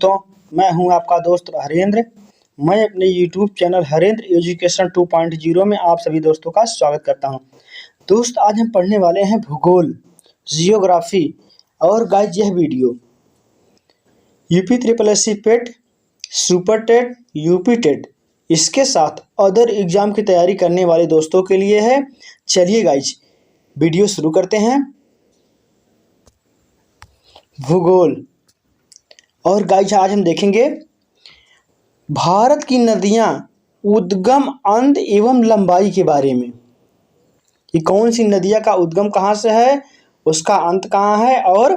दोस्तों, मैं हूं आपका दोस्त हरेंद्र। मैं अपने YouTube चैनल हरेंद्र एजुकेशन 2.0 में आप सभी दोस्तों का स्वागत करता हूं। दोस्त, आज हम पढ़ने वाले हैं भूगोल, जियोग्राफी और गाइस यह video UP triple S C PET, super TET, UP TET इसके साथ अदर एग्जाम की तैयारी करने वाले दोस्तों के लिए है। चलिए गाइस वीडियो शुरू करते हैं। भूगोल और गाइस आज हम देखेंगे भारत की नदियां उद्गम, अंत एवं लंबाई के बारे में कि कौन सी नदियां का उद्गम कहां से है, उसका अंत कहां है और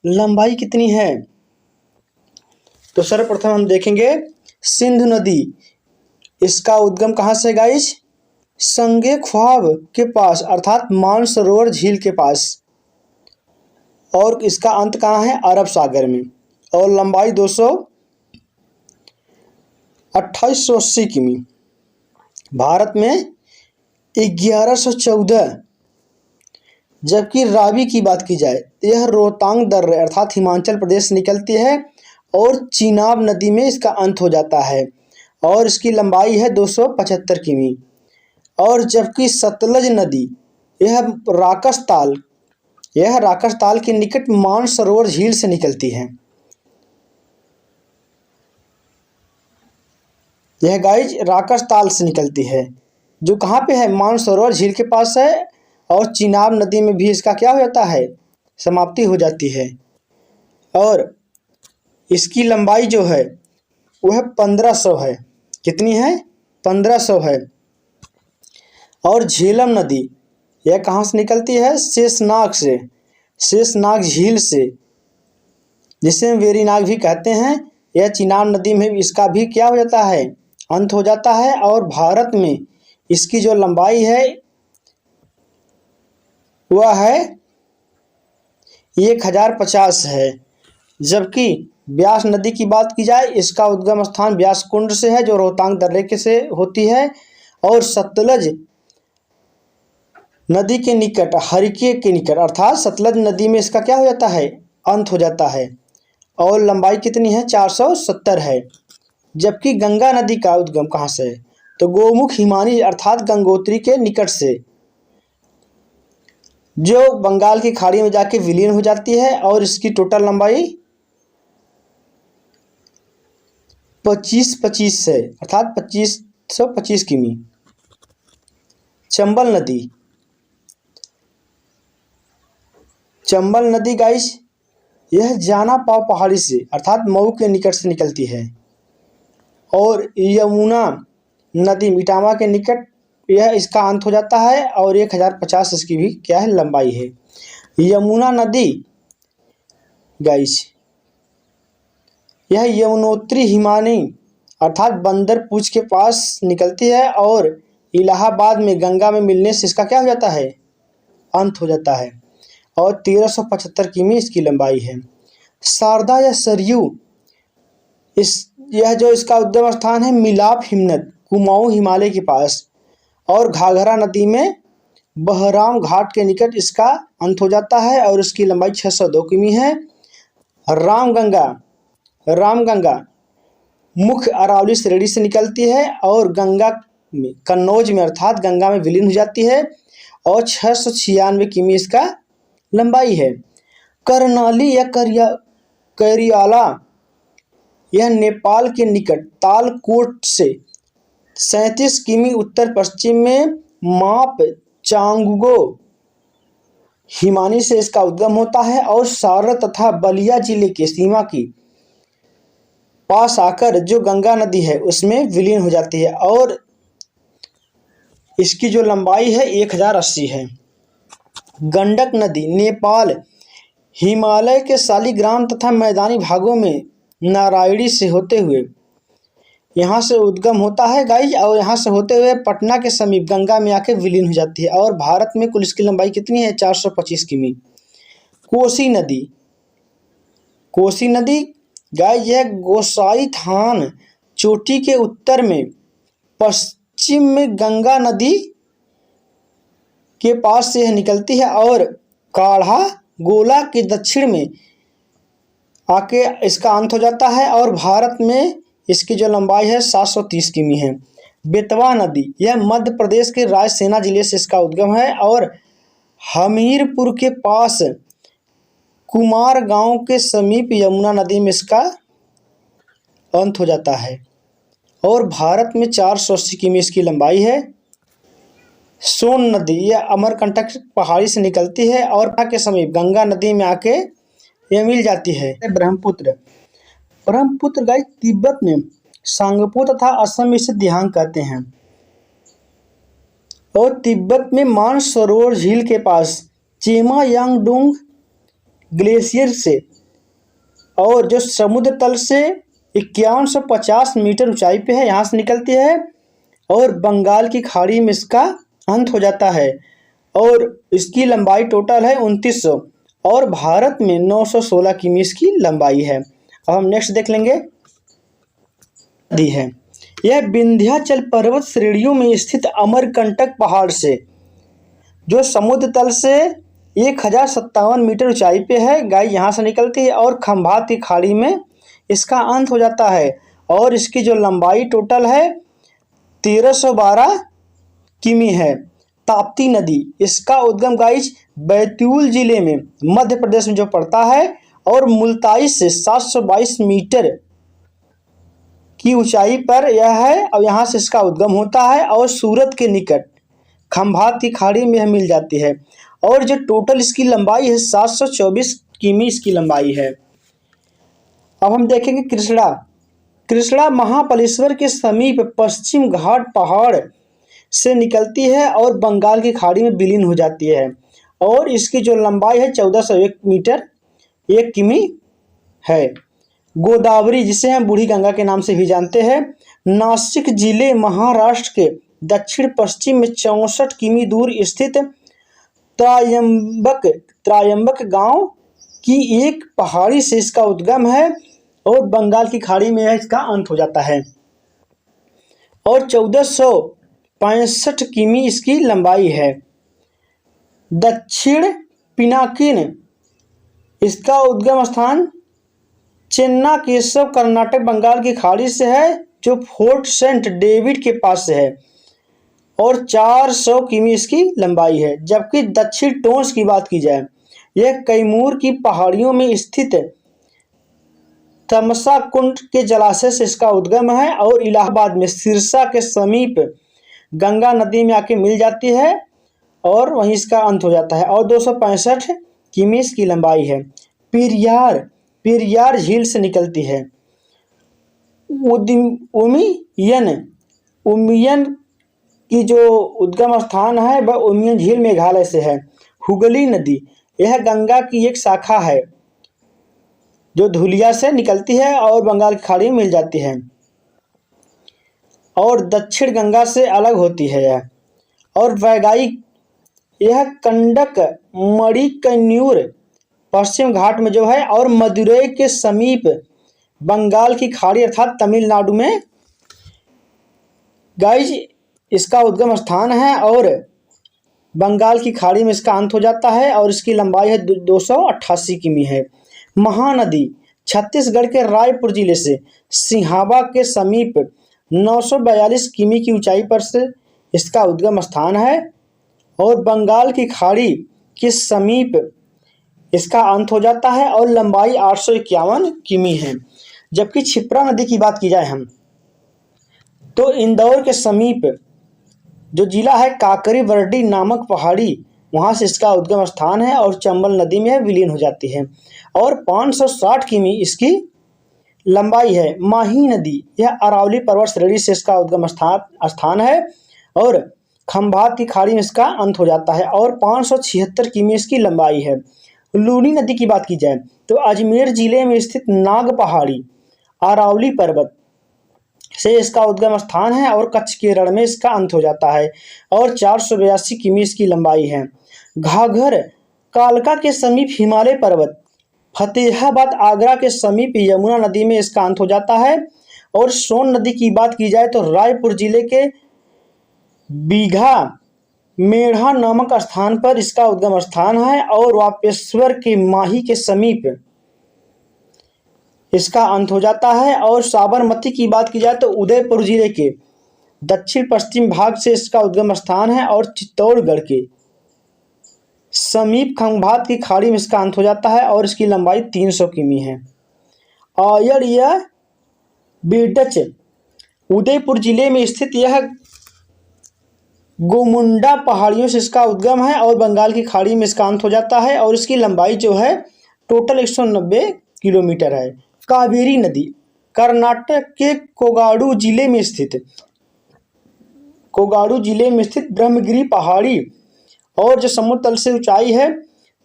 लंबाई कितनी है। तो सर्वप्रथम हम देखेंगे सिंधु नदी। इसका उद्गम कहां से है गाइस? संगे ख्वाब के पास अर्थात मानसरोवर झील के पास, और इसका अंत कहां है? अरब सागर में। और लंबाई 2880 किमी। भारत में 1114। जबकि रावी की बात की जाए, यह रोहतांग दर्रे अर्थात हिमाचल प्रदेश से निकलती है और चिनाब नदी में इसका अंत हो जाता है और इसकी लंबाई है 275 किमी। और जबकि सतलज नदी यह राकस ताल के निकट मानसरोवर झील से निकलती है। यह गाइज राकस ताल से निकलती है जो कहाँ पे है? मानसरोवर झील के पास है। और चिनाब नदी में भी इसका क्या हो जाता है? समाप्ति हो जाती है। और इसकी लंबाई जो है वह 1500 है। कितनी है? 1500 है। और झेलम नदी यह कहाँ से निकलती है? शेषनाग से, शेषनाग झील से, जिसे हम वेरीनाग भी कहते हैं। यह चिनाब नदी में इसका भी क्या हो जाता है? अंत हो जाता है। और भारत में इसकी जो लंबाई है वह है 1050 है। जबकि ब्यास नदी की बात की जाए, इसका उद्गम स्थान ब्यास कुंड से है जो रोहतांग दर्रे के से होती है। और सतलज नदी के निकट, हरिके के निकट अर्थात सतलज नदी में इसका क्या हो जाता है? अंत हो जाता है। और लंबाई कितनी है? 470 है। जबकि गंगा नदी का उद्गम कहाँ से है? तो गोमुख हिमानी अर्थात गंगोत्री के निकट से, जो बंगाल की खाड़ी में जाके विलीन हो जाती है। और इसकी टोटल लंबाई 25 है अर्थात 2525 किमी। चंबल नदी गाइस यह जाना पाव पहाड़ी से अर्थात मऊ के निकट से निकलती है। और यमुना नदी इटावा के निकट यह इसका अंत हो जाता है। और 1050 इसकी भी क्या है? लंबाई है। यमुना नदी गाइस यह यमुनोत्री हिमानी अर्थात बंदर पूछ के पास निकलती है और इलाहाबाद में गंगा में मिलने से इसका क्या हो जाता है? अंत हो जाता है। और 1375 किमी इसकी लंबाई है। शारदा या सरयू यह जो इसका उद्गम स्थान है मिलाप हिमनद, कुमाऊं हिमालय के पास। और घाघरा नदी में बहराम घाट के निकट इसका अंत हो जाता है और इसकी लंबाई 602 किमी है। रामगंगा मुख्य अरावली श्रेणी से निकलती है और गंगा में कन्नौज में अर्थात गंगा में विलीन हो जाती है। और 696 किमी इसका लंबाई है। करनाली या करियाला यह नेपाल के निकट तालकोट से 37 किमी उत्तर पश्चिम में माप चांगुगो हिमानी से इसका उद्गम होता है और सारण तथा बलिया जिले के सीमा की पास आकर जो गंगा नदी है उसमें विलीन हो जाती है। और इसकी जो लंबाई है 1080 है। गंडक नदी नेपाल हिमालय के शालिग्राम तथा मैदानी भागों में नारायणी से होते हुए यहाँ से उद्गम होता है गाइज। और यहाँ से होते हुए पटना के समीप गंगा में आके विलीन हो जाती है। और भारत में कुल इसकी लंबाई कितनी है? 425 किमी। कोसी नदी गाइज यह गोसाई थान चोटी के उत्तर में, पश्चिम में गंगा नदी के पास से यह निकलती है और काढ़ा गोला के दक्षिण में आके इसका अंत हो जाता है और भारत में इसकी जो लंबाई है 730 किमी है। बेतवा नदी यह मध्य प्रदेश के रायसेन जिले से इसका उद्गम है और हमीरपुर के पास कुमार गांव के समीप यमुना नदी में इसका अंत हो जाता है और भारत में 480 किमी इसकी लंबाई है। सोन नदी यह अमरकंटक पहाड़ी से निकलती है और के समीप गंगा नदी में आके यह मिल जाती है। ब्रह्मपुत्र ब्रह्मपुत्र गाइस तिब्बत में सांगपो तथा असम में इसे दिहांग कहते हैं और तिब्बत में मानसरोवर झील के पास चेमा यांगडुंग ग्लेशियर से और जो समुद्र तल से 5150 मीटर ऊंचाई पे है, यहाँ से निकलती है और बंगाल की खाड़ी में इसका अंत हो जाता है और इसकी लंबाई टोटल है 2900 और भारत में 916 किमी इसकी लंबाई है। अब हम नेक्स्ट देख लेंगे दी है। यह विंध्याचल पर्वत श्रेणियों में स्थित अमरकंटक पहाड़ से जो समुद्र तल से 1057 मीटर ऊंचाई पे है, गाय यहाँ से निकलती है और खंभात की खाड़ी में इसका अंत हो जाता है और इसकी जो लंबाई टोटल है 1312 किमी है। ताप्ती नदी इसका उद्गम गाइज बैतूल जिले में मध्य प्रदेश में जो पड़ता है और मुल्ताई से 722 मीटर की ऊंचाई पर यह है और यहाँ से इसका उद्गम होता है और सूरत के निकट खंभात की खाड़ी में यह मिल जाती है और जो टोटल इसकी लंबाई है 724 किमी इसकी लंबाई है। अब हम देखेंगे कृष्णा। कृष्णा महाबलेश्वर के समीप पश्चिम घाट पहाड़ से निकलती है और बंगाल की खाड़ी में विलीन हो जाती है और इसकी जो लंबाई है 1401 मीटर 1 किमी है। गोदावरी जिसे हम बूढ़ी गंगा के नाम से भी जानते हैं, नासिक जिले महाराष्ट्र के दक्षिण पश्चिम में 64 किमी दूर स्थित त्रायंबक गांव की एक पहाड़ी से इसका उद्गम है और बंगाल की खाड़ी में इसका अंत हो जाता है और 1465 किमी इसकी लंबाई है। दक्षिण पिनाकिन इसका उद्गम स्थान चेन्नाकेशव कर्नाटक बंगाल की खाड़ी से है जो फोर्ट सेंट डेविड के पास से है और 400 किमी इसकी लंबाई है। जबकि दक्षिण टोंस की बात की जाए, यह कैमूर की पहाड़ियों में स्थित तमसा कुंड के जलाशय से इसका उद्गम है और इलाहाबाद में सिरसा के समीप गंगा नदी में आके मिल जाती है और वहीं इसका अंत हो जाता है और 265 किमी इसकी लंबाई है। पेरियार झील से निकलती है। उमियन की जो उद्गम स्थान है वह उमियन झील मेघालय से है। हुगली नदी यह गंगा की एक शाखा है जो धुलिया से निकलती है और बंगाल की खाड़ी में मिल जाती है और दक्षिण गंगा से अलग होती है यह। और वैगाई यह कंडक मणिकन्यूर पश्चिम घाट में जो है और मदुरई के समीप बंगाल की खाड़ी अर्थात तमिलनाडु में गाइज इसका उद्गम स्थान है और बंगाल की खाड़ी में इसका अंत हो जाता है और इसकी लंबाई है 288 किमी है। महानदी छत्तीसगढ़ के रायपुर जिले से सिंहावा के समीप 942 किमी की ऊंचाई पर से इसका उद्गम स्थान है और बंगाल की खाड़ी के समीप इसका अंत हो जाता है और लंबाई 851 किमी है। जबकि क्षिप्रा नदी की बात की जाए हम तो इंदौर के समीप जो जिला है काकरी वर्डी नामक पहाड़ी, वहाँ से इसका उद्गम स्थान है और चंबल नदी में विलीन हो जाती है और 560 किमी इसकी लंबाई है। माही नदी यह अरावली पर्वत श्रेणी से इसका उद्गम स्थान है और खंभात की खाड़ी में इसका अंत हो जाता है और 576 किमी इसकी लंबाई है। लूनी नदी की बात की जाए तो अजमेर जिले में स्थित नाग पहाड़ी अरावली पर्वत से इसका उद्गम स्थान है और कच्छ के रण में इसका अंत हो जाता है और 482 किमी इसकी लंबाई है। घाघर कालका के समीप हिमालय पर्वत फतेहाबाद आगरा के समीप यमुना नदी में इसका अंत हो जाता है और सोन नदी की बात की जाए तो रायपुर जिले के बीघा मेढ़ा नामक स्थान पर इसका उद्गम स्थान है और वापेश्वर के माही के समीप इसका अंत हो जाता है। और साबरमती की बात की जाए तो उदयपुर जिले के दक्षिण पश्चिम भाग से इसका उद्गम स्थान है और चित्तौड़गढ़ के समीप खंभात की खाड़ी में इसका अंत हो जाता है और इसकी लंबाई 300 किमी है। आयर या बेडच उदयपुर जिले में स्थित यह गोमुंडा पहाड़ियों से इसका उद्गम है और बंगाल की खाड़ी में इसका अंत हो जाता है और इसकी लंबाई जो है टोटल 190 किलोमीटर है। कावेरी नदी कर्नाटक के कोगाडू जिले में स्थित ब्रह्मगिरी पहाड़ी और जो समुद्र तल से ऊंचाई है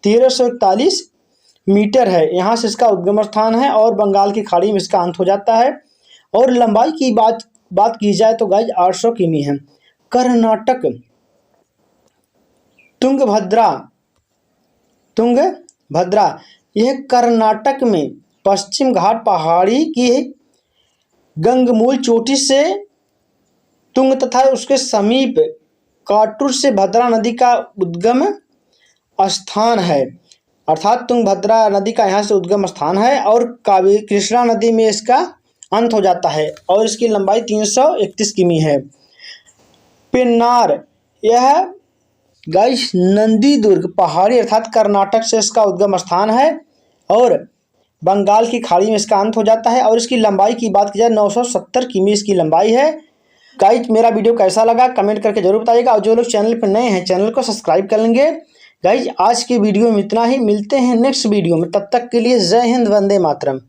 1341 मीटर है, यहाँ से इसका उद्गम स्थान है और बंगाल की खाड़ी में इसका अंत हो जाता है। और लंबाई की बात की जाए तो गाइस 800 किमी है। कर्नाटक तुंगभद्रा यह कर्नाटक में पश्चिम घाट पहाड़ी की गंगमूल चोटी से तुंग तथा उसके समीप काटूर से भद्रा नदी का उद्गम स्थान है, अर्थात तुंगभद्रा नदी का यहाँ से उद्गम स्थान है और कावेरी कृष्णा नदी में इसका अंत हो जाता है और इसकी लंबाई 331 किमी है। पेन्नार यह गाइस नंदीदुर्ग पहाड़ी अर्थात कर्नाटक से इसका उद्गम स्थान है और बंगाल की खाड़ी में इसका अंत हो जाता है और इसकी लंबाई की बात की जाए 970 किमी इसकी लंबाई है। गाइस मेरा वीडियो कैसा लगा कमेंट करके जरूर बताइएगा और जो लोग चैनल पर नए हैं चैनल को सब्सक्राइब कर लेंगे। गाइस आज की वीडियो में इतना ही, मिलते हैं नेक्स्ट वीडियो में, तब तक के लिए जय हिंद, वंदे मातरम।